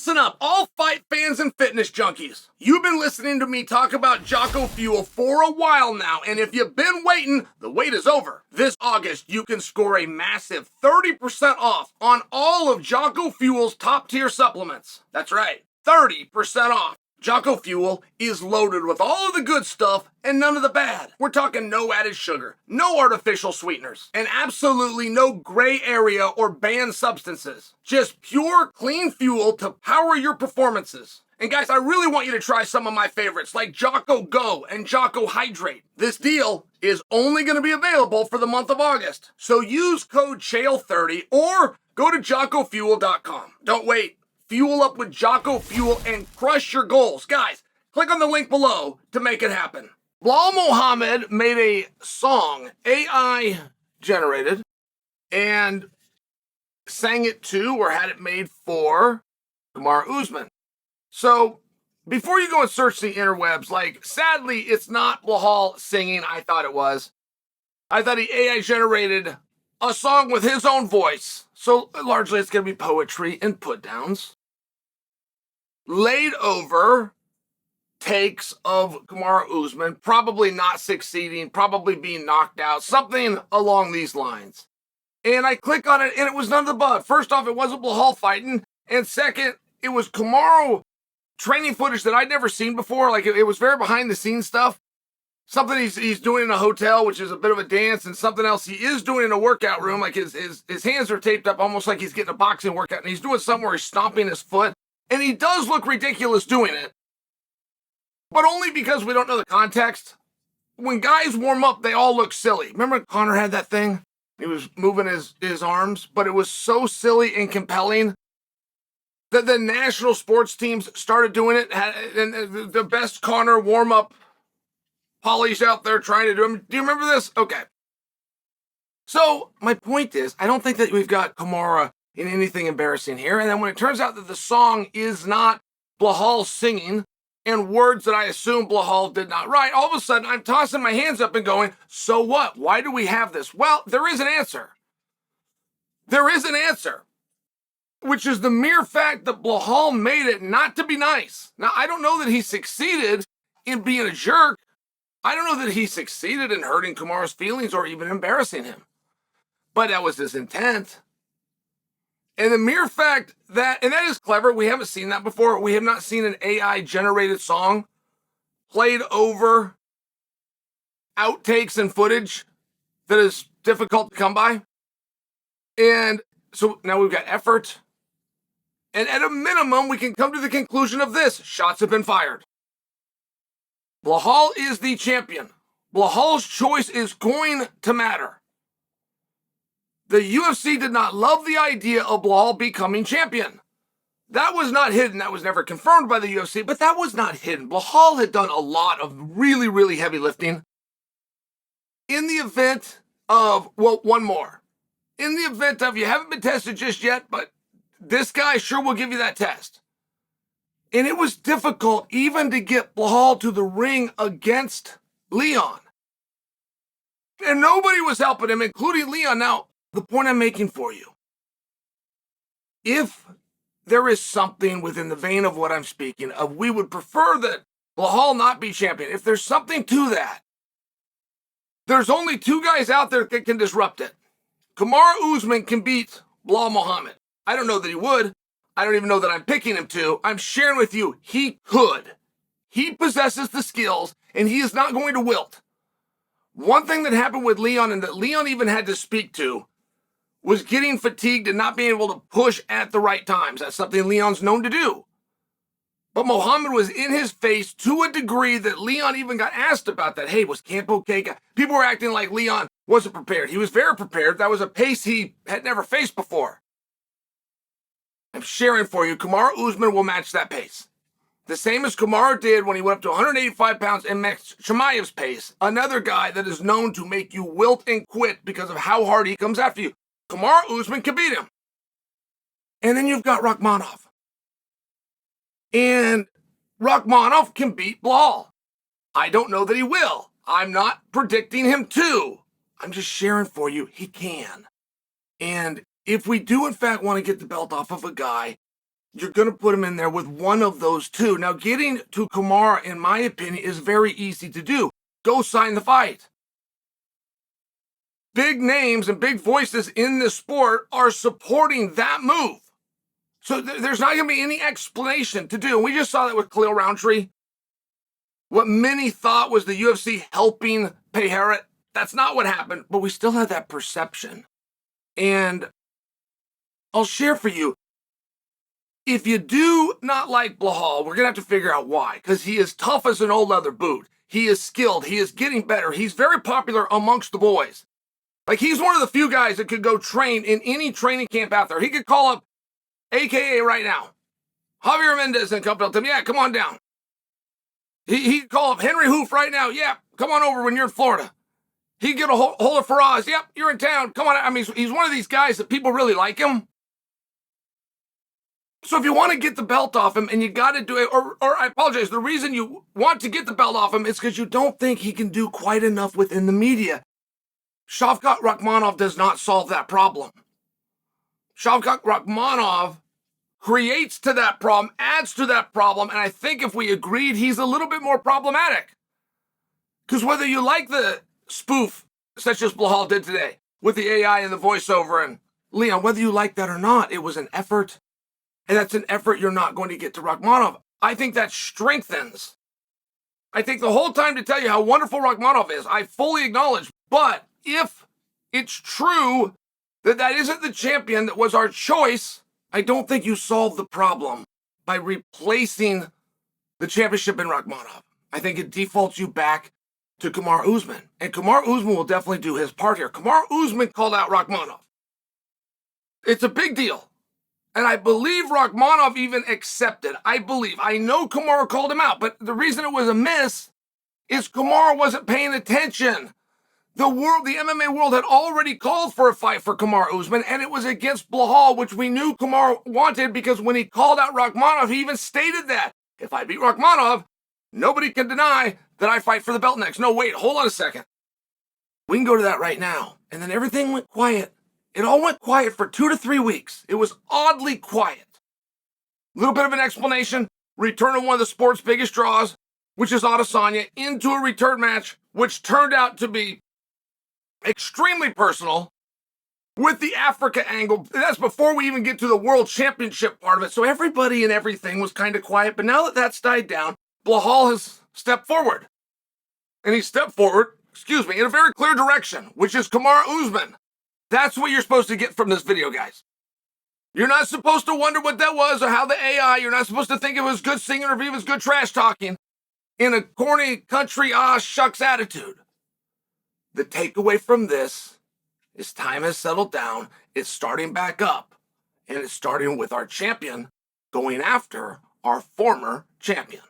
Listen up, all fight fans and fitness junkies. You've been listening to me talk about Jocko Fuel for a while now, and if you've been waiting, the wait is over. This August, you can score a massive 30% off on all of Jocko Fuel's top-tier supplements. That's right, 30% off. Jocko Fuel is loaded with all of the good stuff and none of the bad. We're talking no added sugar, no artificial sweeteners, and absolutely no gray area or banned substances. Just pure, clean fuel to power your performances. And guys, I really want you to try some of my favorites like Jocko Go and Jocko Hydrate. This deal is only going to be available for the month of August. So use code CHAEL30 or go to JockoFuel.com. Don't wait. Fuel up with Jocko Fuel and crush your goals. Guys, click on the link below to make it happen. Belal Muhammad made a song, AI generated, and sang it to or had it made for Kamaru Usman. So before you go and search the interwebs, sadly, it's not Belal singing. I thought it was. I thought he AI generated a song with his own voice. So largely it's going to be poetry and put downs laid over takes of Kamaru Usman probably not succeeding, probably being knocked out, something along these lines. And I click on it and it was none of the above. First off, it wasn't Belal fighting. And second, it was Kamaru training footage that I'd never seen before. It was very behind the scenes stuff. Something he's doing in a hotel, which is a bit of a dance, and something else he is doing in a workout room. His hands are taped up almost like he's getting a boxing workout, and he's doing something where he's stomping his foot. And he does look ridiculous doing it, but only because we don't know the context. When guys warm up, they all look silly. Remember Conor had that thing? He was moving his arms, but it was so silly and compelling that the national sports teams started doing it. And the best Conor warm-up Polly's out there trying to do them. Do you remember this? Okay. So my point is, I don't think that we've got Kamaru in anything embarrassing here. And then when it turns out that the song is not Belal singing and words that I assume Belal did not write, all of a sudden I'm tossing my hands up and going, so what? Why do we have this? Well, there is an answer. There is an answer, which is the mere fact that Belal made it not to be nice. Now, I don't know that he succeeded in being a jerk. I don't know that he succeeded in hurting Kamaru's feelings or even embarrassing him. But that was his intent. And the mere fact that, and that is clever, we haven't seen that before. We have not seen an AI-generated song played over outtakes and footage that is difficult to come by. And so now we've got effort. And at a minimum, we can come to the conclusion of this. Shots have been fired. Belal is the champion. Belal's choice is going to matter. The UFC did not love the idea of Belal becoming champion. That was not hidden. That was never confirmed by the UFC, but that was not hidden. Belal had done a lot of really, really heavy lifting. In the event of, well, one more. In the event of you haven't been tested just yet, but this guy sure will give you that test. And it was difficult even to get Belal to the ring against Leon. And nobody was helping him, including Leon. Now, the point I'm making for you, if there is something within the vein of what I'm speaking of, we would prefer that Belal not be champion. If there's something to that, there's only two guys out there that can disrupt it. Kamaru Usman can beat Belal Muhammad. I don't know that he would. I don't even know that I'm picking him to. I'm sharing with you, he could. He possesses the skills, and he is not going to wilt. One thing that happened with Leon, and that Leon even had to speak to, was getting fatigued and not being able to push at the right times. That's something Leon's known to do. But Muhammad was in his face to a degree that Leon even got asked about that. Hey, was camp okay? People were acting like Leon wasn't prepared. He was very prepared. That was a pace he had never faced before. I'm sharing for you, Kamaru Usman will match that pace. The same as Kamaru did when he went up to 185 pounds and matched Chimaev's pace. Another guy that is known to make you wilt and quit because of how hard he comes after you. Kamaru Usman can beat him. And then you've got Rakhmonov. And Rakhmonov can beat Belal. I don't know that he will. I'm not predicting him to. I'm just sharing for you, he can. And if we do in fact want to get the belt off of a guy you're going to put him in there with one of those two. Now, getting to Kamaru, in my opinion, is very easy to do. Go sign the fight. Big names and big voices in this sport are supporting that move. So there's not going to be any explanation to do. And we just saw that with Khalil Roundtree. What many thought was the UFC helping Pereira, that's not what happened, but we still had that perception. And I'll share for you, if you do not like Belal, we're going to have to figure out why, because he is tough as an old leather boot. He is skilled. He is getting better. He's very popular amongst the boys. Like, he's one of the few guys that could go train in any training camp out there. He could call up AKA right now, Javier Mendez and tell him, yeah, come on down. He could call up Henry Hoof right now. Yeah, come on over when you're in Florida. He'd get a hold of Faraz. Yep, you're in town. Come on. I mean, he's one of these guys that people really like him. So if you want to get the belt off him, and you got to do it, or I apologize, the reason you want to get the belt off him is because you don't think he can do quite enough within the media. Shavkat Rakhmonov does not solve that problem. Shavkat Rakhmonov creates to that problem, adds to that problem, and I think if we agreed, he's a little bit more problematic. Because whether you like the spoof, such as Belal did today, with the AI and the voiceover, and Leon, whether you like that or not, it was an effort, and that's an effort you're not going to get to Rakhmonov. I think that strengthens. I think the whole time to tell you how wonderful Rakhmonov is, I fully acknowledge, but if it's true that that isn't the champion that was our choice, I don't think you solve the problem by replacing the championship in Rakhmonov. I think it defaults you back to Kamaru Usman. And Kamaru Usman will definitely do his part here. Kamaru Usman called out Rakhmonov. It's a big deal. And I believe Rakhmonov even accepted. I know Kamaru called him out, but the reason it was a miss is Kamaru wasn't paying attention. The MMA world had already called for a fight for Kamaru Usman, and it was against Belal, which we knew Kamaru wanted because when he called out Rakhmonov, he even stated that. If I beat Rakhmonov, nobody can deny that I fight for the belt next. No, wait, hold on a second. We can go to that right now. And then everything went quiet. It all went quiet for 2 to 3 weeks. It was oddly quiet. A little bit of an explanation. Return of one of the sport's biggest draws, which is Adesanya, into a return match, which turned out to be extremely personal with the Africa angle. That's before we even get to the world championship part of it. So everybody and everything was kind of quiet. But now that that's died down, Belal has stepped forward. And he stepped forward, in a very clear direction, which is Kamaru Usman. That's what you're supposed to get from this video, guys. You're not supposed to wonder what that was or how the AI, you're not supposed to think it was good singing or if it was good trash talking in a corny country, shucks attitude. The takeaway from this is time has settled down. It's starting back up. And it's starting with our champion going after our former champion.